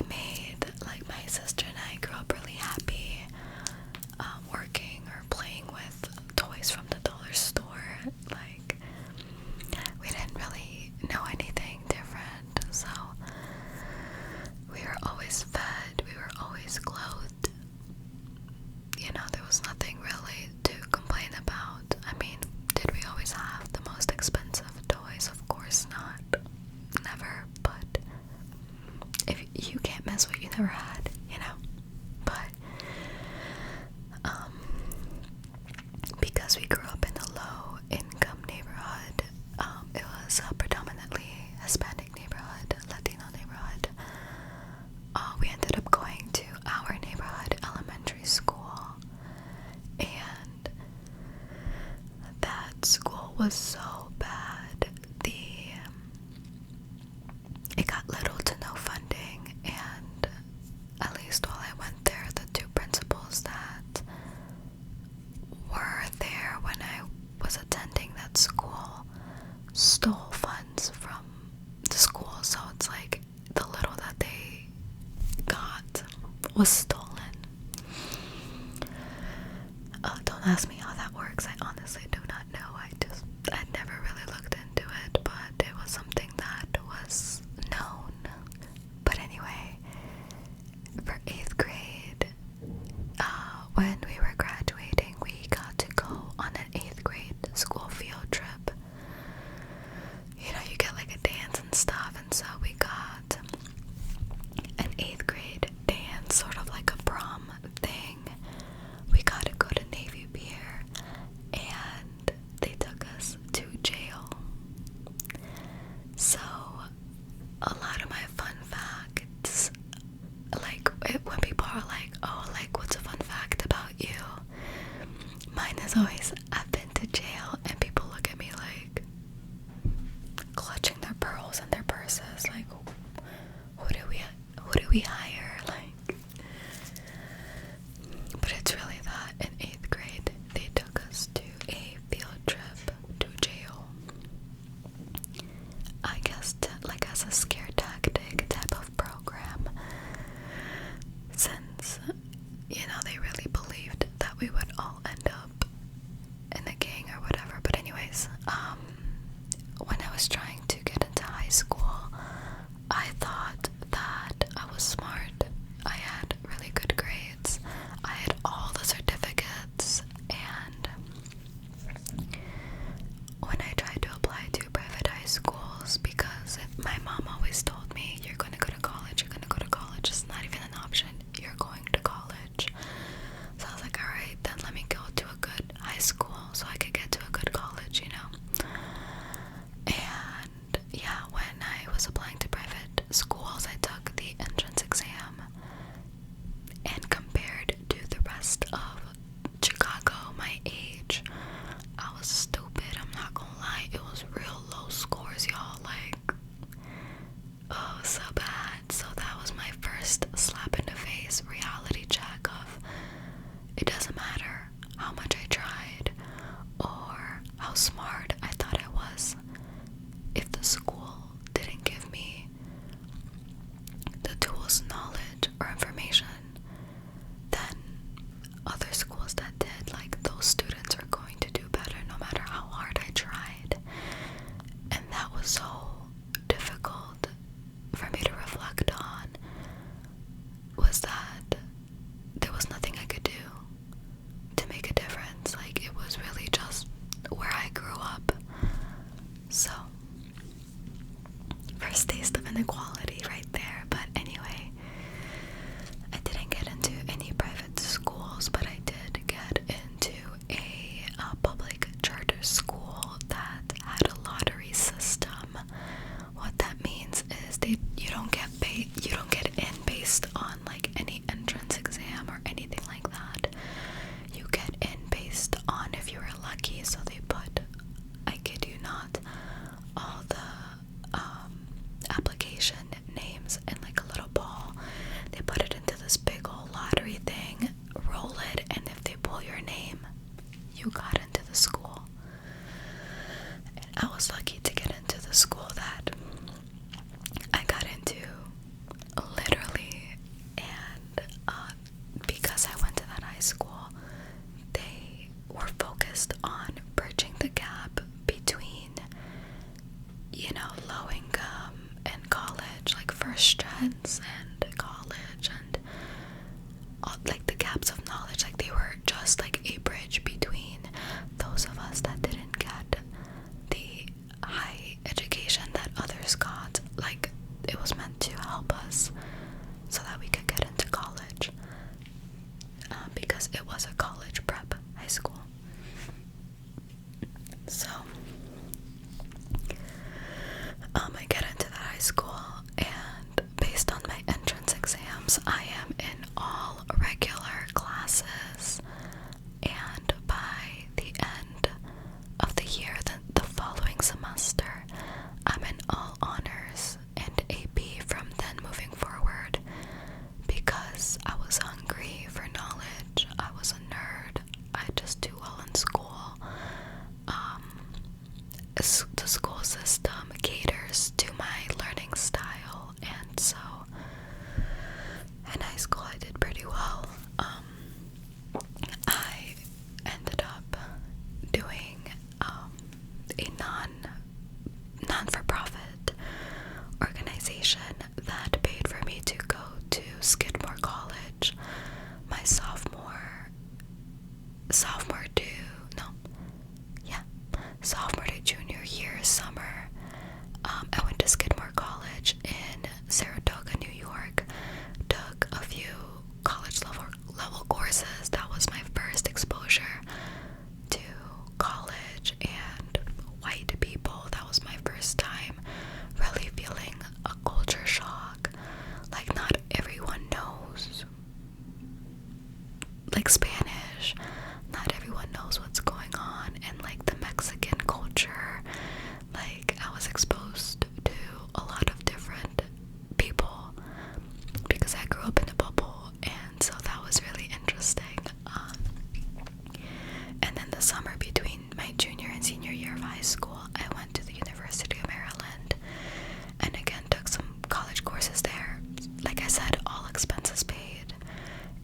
we made, like, my sister and I grew up really happy, working or playing with toys from the dollar store. Like, we didn't really know anything different, so we were always fed, we were always clothed. You know, there was nothing really to complain about. I mean, did we always have the most expensive toys? Of course not. Never. But if you can't miss what you never had, you know. But because we grew up in a low income neighborhood, it was a predominantly Hispanic neighborhood, Latino neighborhood. We ended up going to our neighborhood elementary school, and that school was so bad. It got little to no funding, and at least while I went there, the two principals that were there when I was attending that school stole funds from the school, so it's like the little that they got was stolen. Don't ask me how that works. I honestly do not know. I never really looked into it, but it was something that was known. But anyway, for 8th grade, when we were graduating, we got to go on an 8th grade school field trip. You know, you get like a dance and stuff, and so we got an 8th grade dance, sort of like a prom thing. We got to go to Navy Pier, and they took us to jail. So a lot of my fun facts, like when people are like, oh, like, what's a fun fact about you? Mine is always, I've been to jail, and people look at me like clutching their pearls and their purses, like, who do we hire? Like, but it's really that. In 8th grade, they took us to a field trip to jail. I guess like as a scare tactic type of program, since, you know, they really believed that we would all end up in a gang or whatever. But anyways, when I was trying to get into high school, I thought that I was smart. I had really good grades. I had all the certificates, and when I tried to apply to private high schools, because my mom always told me, you're going to go to college, you're going to go to college, it's not even an option, you're going to college. So I was like, alright, then let me go to a good high school so I could get to a good college, you know. And yeah, when I was applying to private schools, I took the entrance exam, and compared to the rest of Chicago, my age, I was stupid. I'm not gonna lie, it was real low scores, y'all. Like, oh, so bad. So that was my first slap in the face reality check of, it doesn't matter how much I tried or how smart I thought I was. If the school didn't give me the tools, knowledge, or information, then other schools that did, like, those students are going to do better no matter how hard I tried. And that was so difficult for me to reflect on, was that there was nothing I could do to make a difference. Like, it was really just where I grew up. So, first taste of inequality right there. But anyway, I high school, they were focused on bridging the gap between, low income and college, like first gens and college, and like the gaps of knowledge. Like they were just like a bridge between those of us that didn't get the high education that others got. Like it was meant to help us so that we could get into college, because it was a college prep high school. So I get into that high school, and based on my entrance exams, I am in all regular classes, and by the end of the year, the following semester, I'm in all honors and AP from then moving forward, because I was hungry for knowledge. I was a nerd. I just do well in school. The school system caters to my learning style, and so in high school I did pretty well. I ended up doing a non-for-profit organization that paid for me to go to Skidmore College my sophomore to junior year summer. I went to Skidmore College in Saratoga, New York, took a few college level courses. That was my first exposure to college and white people. That was my first time really feeling a culture shock. Like, not everyone knows, like, Spanish. Not everyone knows what's going on in, like, the Mexican culture. Like, I was exposed to a lot of different people because I grew up in a bubble, and so that was really interesting. And then the summer between my junior and senior year of high school, I went to the University of Maryland, and again took some college courses there. Like I said, all expenses paid,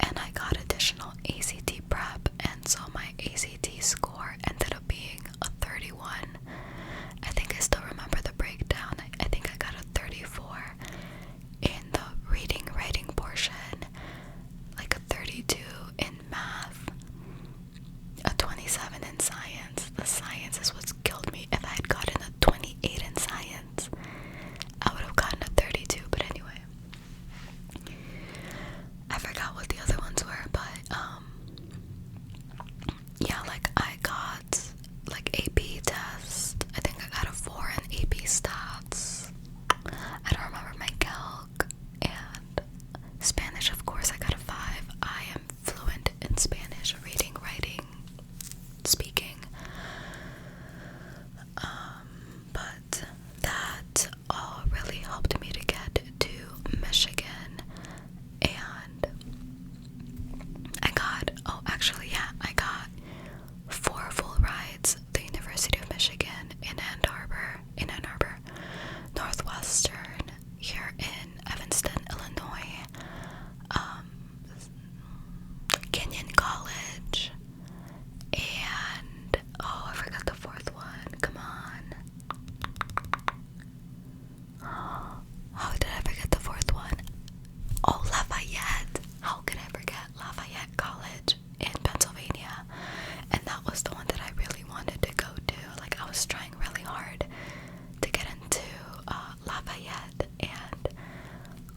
and I got additional ACT prep, and so my ACT score ended up being a 31. I think I still remember the breakdown. I think I got a 34 in the reading writing portion, like a 32 in math, a 27 in science. The science is what's killed me. If I had gotten a 28 in science, I would have gotten a 32, but anyway. I forgot what the other ones were, but yeah, like I got like AP test. I think I got a 4 in AP stats. I don't remember my calc, and Spanish, of course, I got a 5. I am fluent in Spanish, reading, writing, speaking. But that all really helped me to get to Michigan, and I got 4 full rides. The University of Michigan in Ann Arbor, Northwestern here in Evanston, Illinois, Kenyon College, and I forgot the 4th one. Come on. How did I forget the 4th one? Oh, Lafayette. How could I forget Lafayette College in Pennsylvania? And that was the one that I really wanted to go to. Like, I was trying really hard to get into Lafayette. And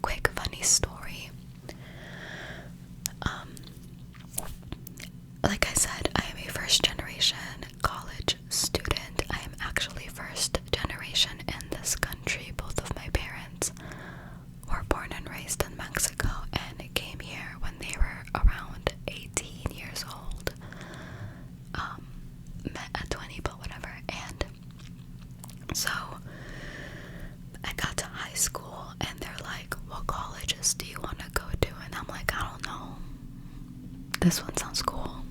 quick funny story. Like I said, I am a first generation college student. I am actually first generation in this country. Both of my parents were born and raised in Mexico and came here when they were around 18 years old. Met at 20, but whatever. And so I got to high school, and they're like, what colleges do you want to go to? And I'm like, I don't know. This one sounds cool.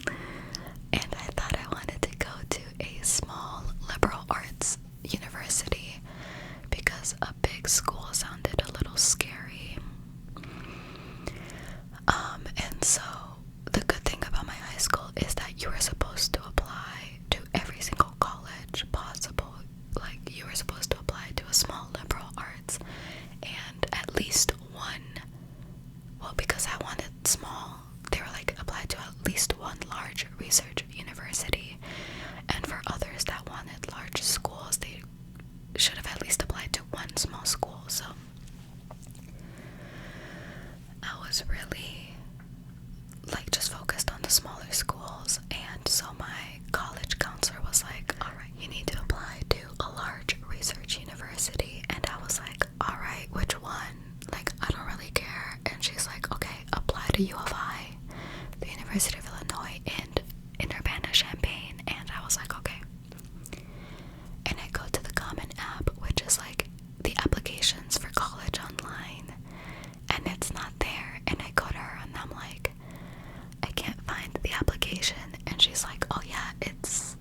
And I thought I wanted to go to a small liberal arts university because a big school sounded a little scary. And so large research university, and for others that wanted large schools, they should have at least applied to one small school. So I was really like just focused on the smaller schools, and so my college counselor was like, alright, you need to apply to a large research university. And I was like, alright, which one? Like, I don't really care. And she's like, okay, apply to U of I, the University of Illinois in Urbana-Champaign. And I was like, okay. And I go to the Common App, which is like the applications for college online, and it's not there. And I go to her and I'm like, I can't find the application. And she's like, oh yeah,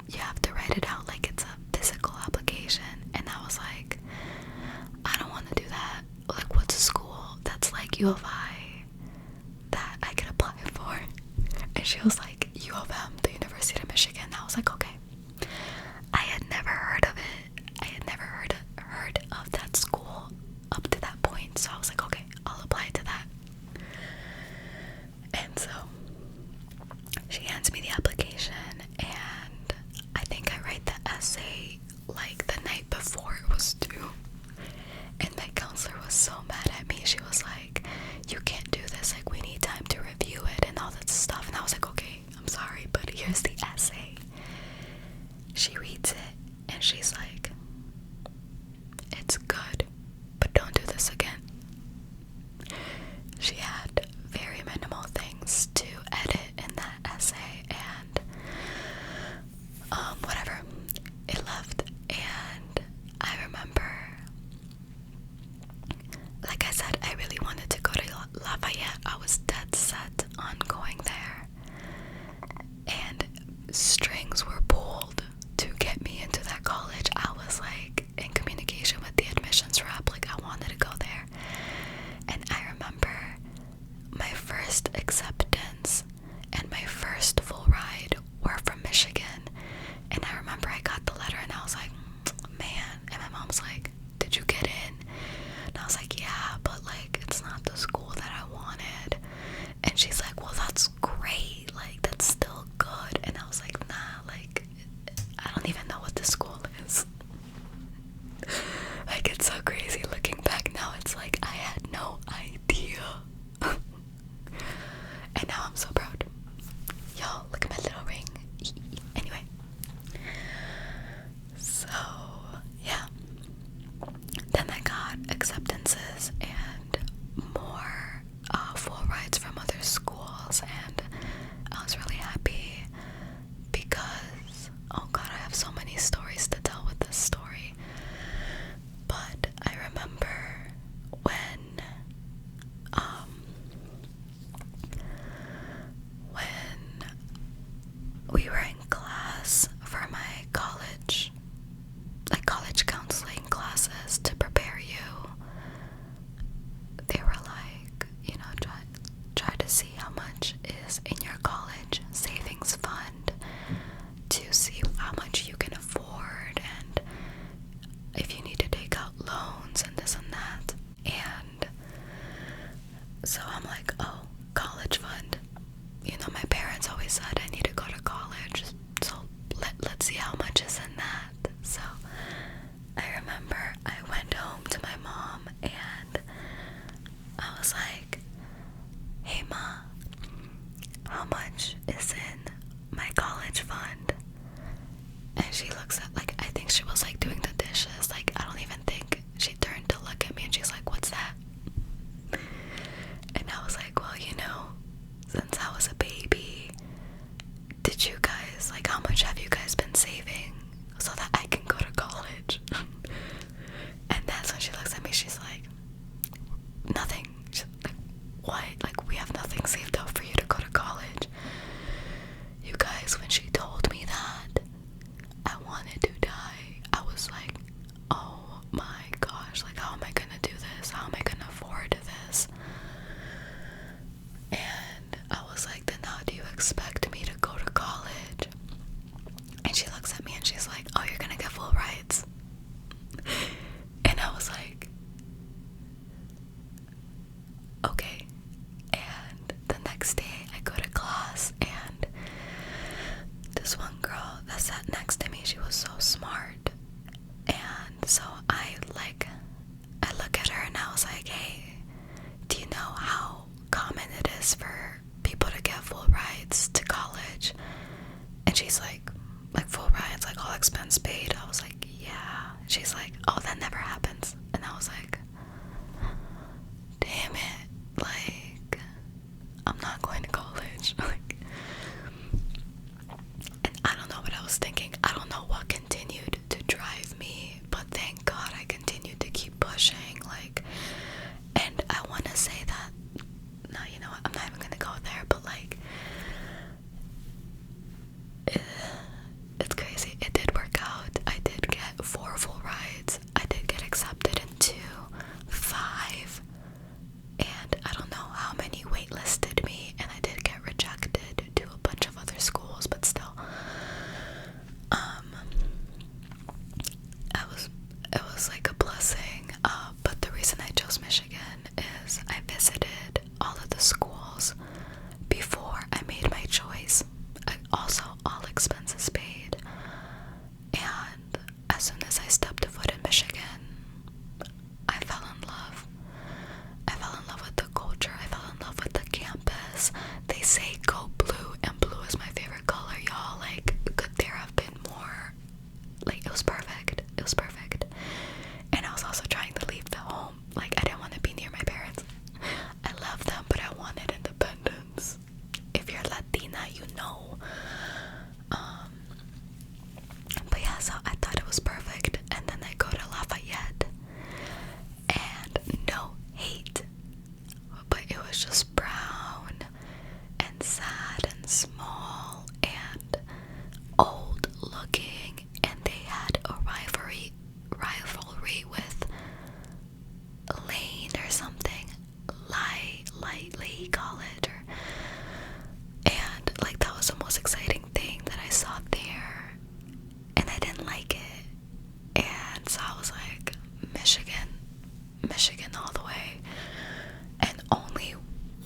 you have to write it out like it's a physical application. And I was like, I don't want to do that. Like, what's a school that's like U of I that I could apply for? And she was like, U of M, the University of Michigan. I was like, okay. I had never heard of it. I had never heard of that school up to that point. So I was like, okay, I'll apply to that. And so she hands me the application, and I think I write the essay like the night before it was due. And my counselor was so mad at me. She was like, you can't do this, like we need time to review it and all that stuff. And I was like, okay, I'm sorry, but here's the essay. She reads it and she's like, it's good, but don't do this again. She had very minimal things to edit in that essay, and whatever, it left. And I remember, like I said, I really wanted to go to Lafayette. I was dead set on going there, and strings were pulled to get me into that college. I was like in communication with the admissions rep, like I wanted to go there. And I remember my first acceptance and my first full ride were from Michigan. And I remember I got the letter and I was like, man. And my mom's like, did you get in? And I was like, yeah, but like it's not the school that I wanted. And she's like, well, that's great, like that's still good. And I was like, nah, like I don't even know what this school is. Like, it's so crazy looking back now. It's like I had no idea. And now I'm so proud. Yo, look at my little ring. Anyway, so yeah, then I got acceptances and more full rides from other schools, and I was really happy because, oh god, I have so many stories to tell with this story. But I remember when we were in class for my college counseling classes to prepare you, they were like, you know, try to see how much is in your college savings fund to see how much you can afford and if you need to take out loans and this and that. And so I'm like, oh, college fund. You know, my parents always said I need to go to college, so let's see how much is in that. So I remember I went home to my mom and I was like, hey ma, how much is in my college fund? And she looks at, like, I think she was like doing the dishes, like I don't even think she turned to look at me, and she's like, what's that? And I was like, well, you know, since I was a baby, did you guys, like, how much have you guys been saving so that I can go to college? And that's when she looks at me, she's like, nothing. She's like, sat next to me. She was so smart. And so I look at her and I was like, hey, do you know how common it is for people to get full rides to college? And she's like full rides, like all expense paid. I was like, yeah. She's like, oh, that never happens. And I was like, damn it, like, I'm not going to college. Like, and I don't know what I was thinking. I don't know what continued to drive me, but thank God I continued to keep pushing. Like, and I want to say that, no, you know what, I'm not even gonna go there, but like, it's crazy. It did work out. I did get 4 full rides. I did get accepted into 5, and I don't know how many waitlisted me, and I did get rejected to a bunch of other schools, but still, it was like a blessing. But the reason I chose Michigan is I visited all of the schools before I made my choice. Also, all expenses paid. And as soon as I stepped foot in Michigan, I fell in love. I fell in love with the culture. I fell in love with the campus. They say go blue, and blue is my favorite color, y'all. Like, could there have been more? Like, it was perfect. It was perfect. And I was also trying to leave the home. Like, I didn't want to be near my parents. I love them, but I wanted independence. If you're Latina, you know. But yeah, so I thought it was perfect. And then I go to Lafayette, and no hate, but it was just brown and sad and small and old looking, and they had a rivalry with Lane or something, Lee College, and like that was the most exciting thing that I saw there, and I didn't like it, and so I was like, Michigan all the way. And only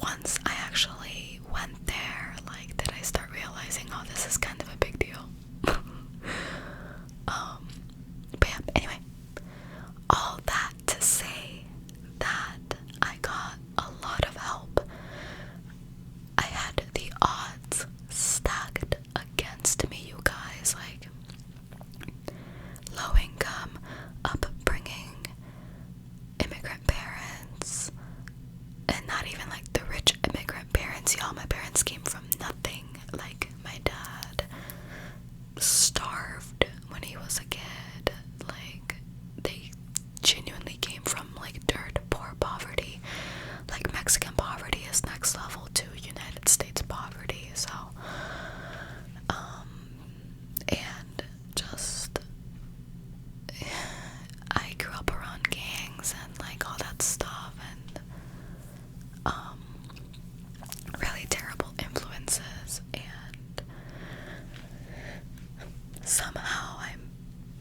once I actually went there, like, did I start realizing, oh, this is kind of a big deal. But yeah, anyway, all that to say that I got a lot of help. I had the odds stacked against me, you guys. Like, low income, upbringing, immigrant parents, and not even like the rich immigrant parents, y'all. My parents came from nothing. Like, my dad starved when he was a kid. Like, they genuinely came from like dirt poor poverty. Like, Mexican poverty is next level to United States poverty. So and just, I grew up around gangs and like all that stuff, and really terrible influences, and somehow I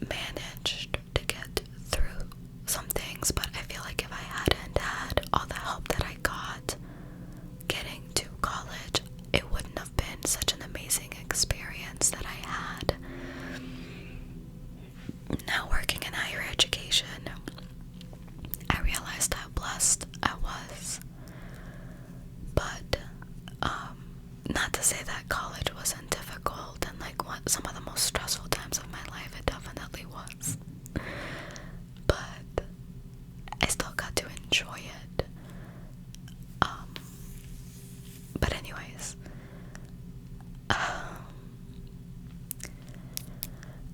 managed to get through some things. But I feel like if I hadn't had all the help that I got getting to college, it wouldn't have been such an amazing experience that I had. Now, working in higher education, I realized how blessed I was. But not to say that college wasn't difficult and like what some of the most stressful times of my life, it definitely was. But I still got to enjoy it. But anyways,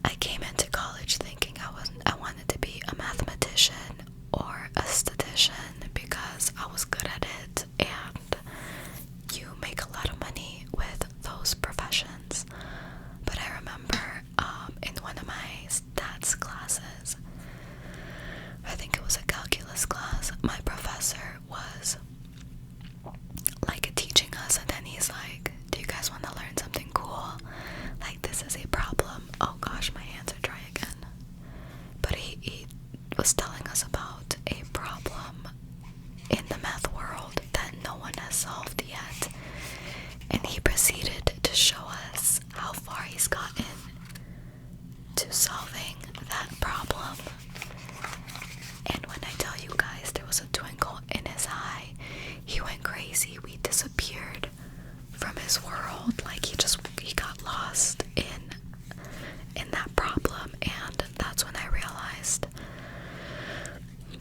I came into college thinking I wanted to be a mathematician or a statistician because I was good at it, and you make a lot of money with those professions. But I remember in one of my stats classes, I think it was a calculus class, my professor was like teaching us, and then he's like, do you guys want to learn something cool? Like, this is a problem. Oh gosh, my hands are dry again. But he was telling us about a problem in the math world that no one has solved yet, and he proceeded to show us how far he's gotten crazy. We disappeared from his world. Like he got lost in that problem, and that's when I realized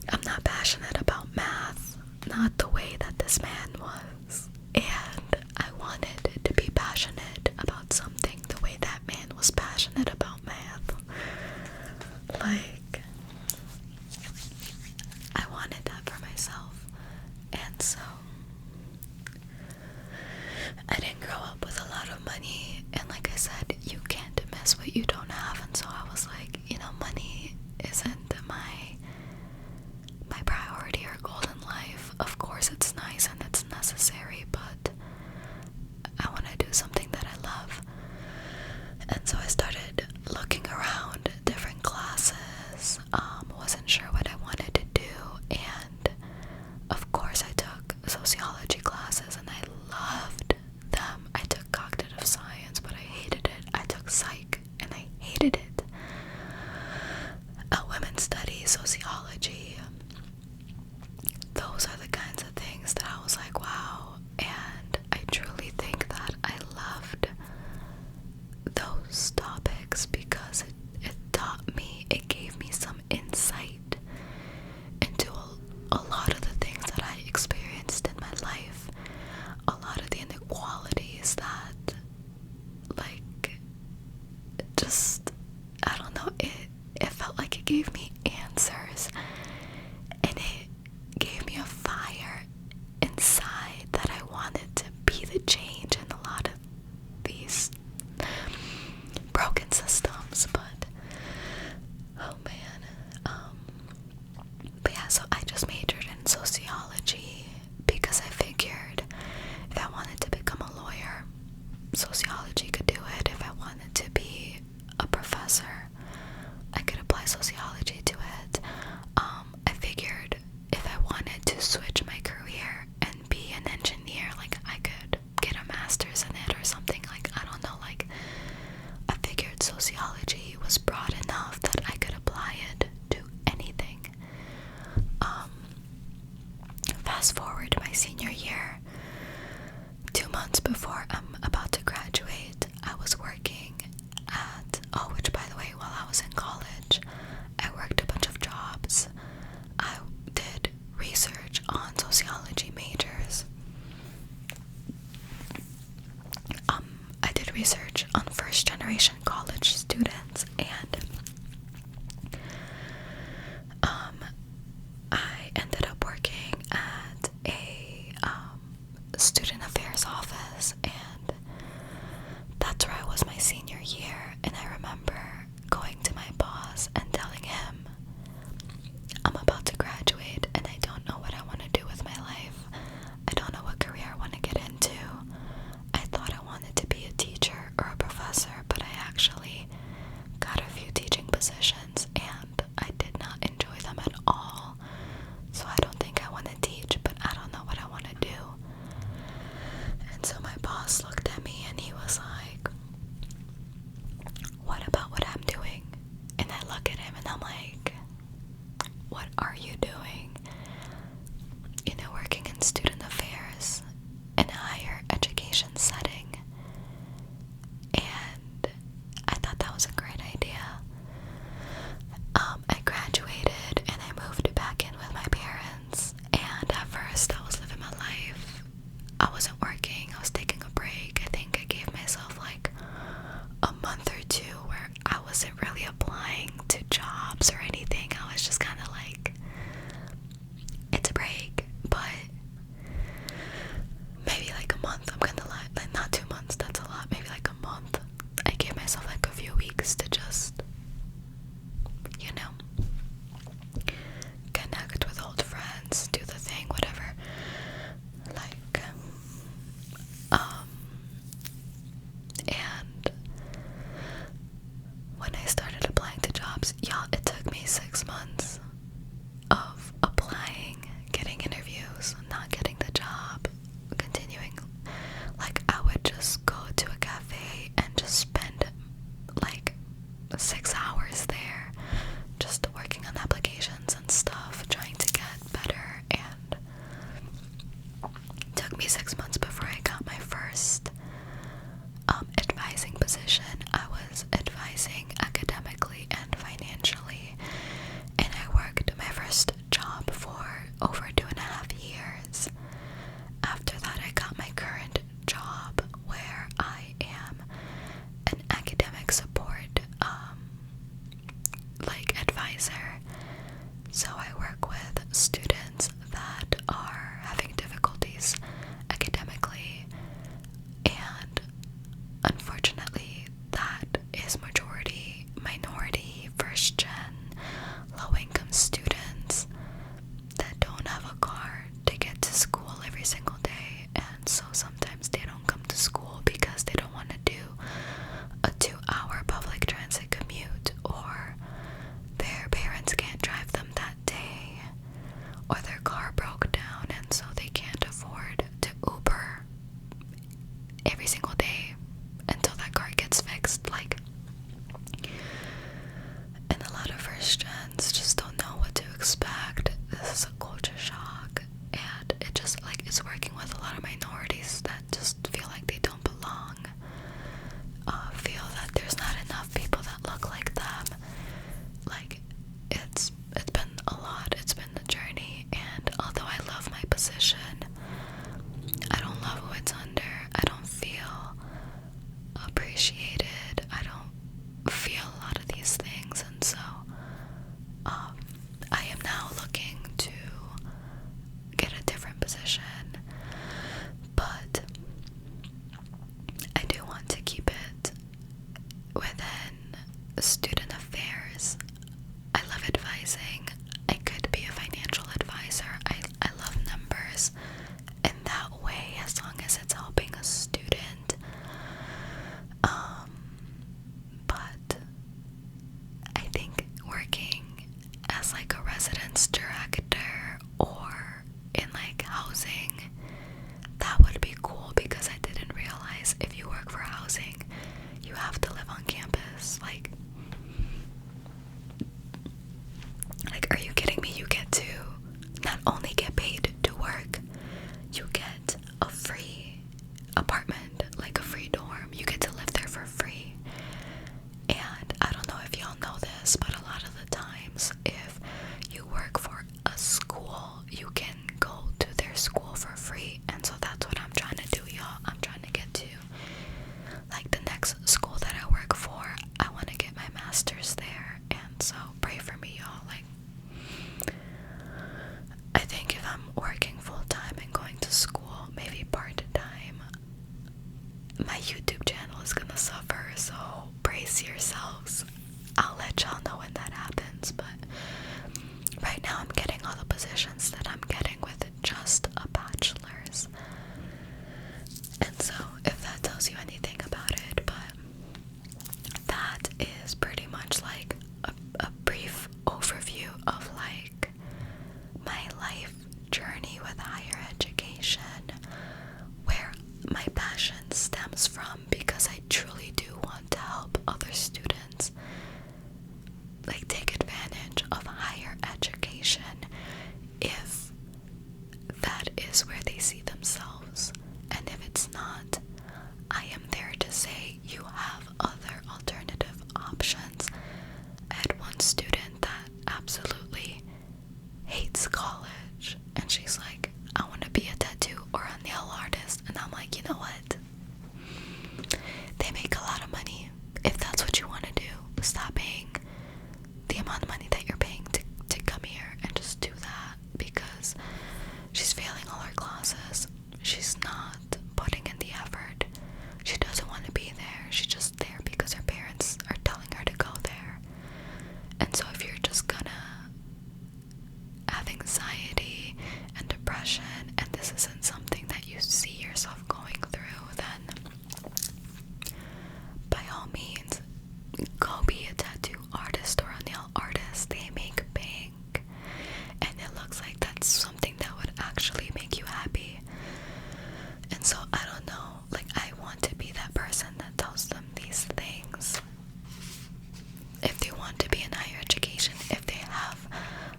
I'm not passionate about math, not the way that this man was. And I wanted to be passionate about something the way that man was passionate about math. Like, I wanted that for myself. And so I didn't grow up with a lot of money, and like I said, you can't miss what you don't have. And so I was like, money isn't my priority or goal in life. Of course it's nice and it's necessary, but I want to do something that I love. And so I started looking around different classes, wasn't sure what I wanted to do, and of course I took sociology classes and I loved them. I took cognitive science, but I hated it. I took psych and I hated it. Women's studies, sociology, those are the kinds of things that I was like, wow. And I truly think that I loved those topics because it taught me, it gave me some insight into a lot of the things that I experienced in my life, a lot of the inequalities that, like, just, I don't know, it felt like it gave me answers, and it gave me a fire inside that I wanted to be the change in a lot of these broken systems. But oh man, but yeah, so I just majored in sociology because I figured if I wanted to become a lawyer, sociology could do it. If I wanted to be a professor, I could apply sociology to it. I figured if I wanted to switch my career and be an engineer, like I could get a master's in it or something. Like, I don't know, like I figured sociology was broad enough that I could apply it to anything. Fast forward to my senior year, 2 months before I'm about to graduate, I was working at, which by the way, while I was in college, I worked a bunch of jobs. I did research on sociology majors. I did research on first generation college students, and I ended up working at a student affairs office, and that's where I was my senior year. And I remember going to my boss and telling him, I'm about to graduate and I don't know what I want to do with my life. I don't know what career I want to get into. I thought I wanted to be a teacher or a professor, but I actually got a few teaching positions and I did not enjoy them at all. So I don't think I want to teach, but I don't know what I want to do. me 6 months before I got my first advising position. I was advising academically and financially, and I worked my first job for over 2.5 years. After that, I got my current job where I am an academic support advisor. So I work with students that are having difficulties academically, and unfortunately that is minority, first gen, low income students that don't have a car to get to school every single day, and so sometimes they don't come to school because they don't want to do a 2-hour public transit commute, or their parents can't drive them that day, or their car broke down and so they can't afford to Uber every single day until that car gets fixed. And a lot of first gens just don't know what to expect. This is a culture shock, and it just it's working with a lot of minorities that just feel like they don't belong, feel that there's not enough people that look like them. It's been a lot. It's been a journey, and although I love my position, I don't love who it's under. I don't feel appreciated. I don't feel a lot of these things, and so I am now looking to get a different position, but I do want to keep it within student affairs. I love advising. I could be a financial advisor. I love numbers in that way, as long as it's helping a student. But I think working as a residence director or in housing, that would be cool, because I didn't realize if you work for housing, you have to live on campus. Are you kidding me? You get to not only get paid to work, you get a free apartment, a free dorm. You get to live there for free. And I don't know if y'all know this, but a lot of the times, if you work for a school, you can go to their school for free. And so that's what I'm trying to do, y'all. I'm trying to get to the next school that I work for. I want to get my master's there, and so pray for me, y'all. I think if I'm working full-time and going to school, maybe part-time, my YouTube channel is gonna suffer, so brace yourselves. I'll let y'all know when that happens, but right now I'm getting all the positions that I'm getting with just a bachelor's. And so if that tells you anything about it, but that is pretty much a brief overview of my life journey with higher education, where my passion stems from, because I truly do want to help other students take advantage of higher education if that is where they see themselves. And if it's not, I am there to say you have other alternative options. I had one student that absolutely hates college, and she's like, I want to be a tattoo or a nail artist. And I'm like, you know what? They make a lot of money. If that's what you want to do, stop paying the amount of money that you're paying to come here and just do that, because she's failing all her classes. She's not putting in the effort. She doesn't want to be there. She's just there because her parents are telling her to go there. And so if you're just gonna have anxiety and depression, and this isn't something that you see yourself going through, then by all means, go be a tattoo artist or a nail artist. They make bank, and it looks like that's something that would actually make you happy. And so I don't know, I want to be that person that tells them these things. If they want to be in higher education, if they have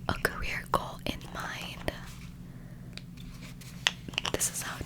a career goal in mind, this is how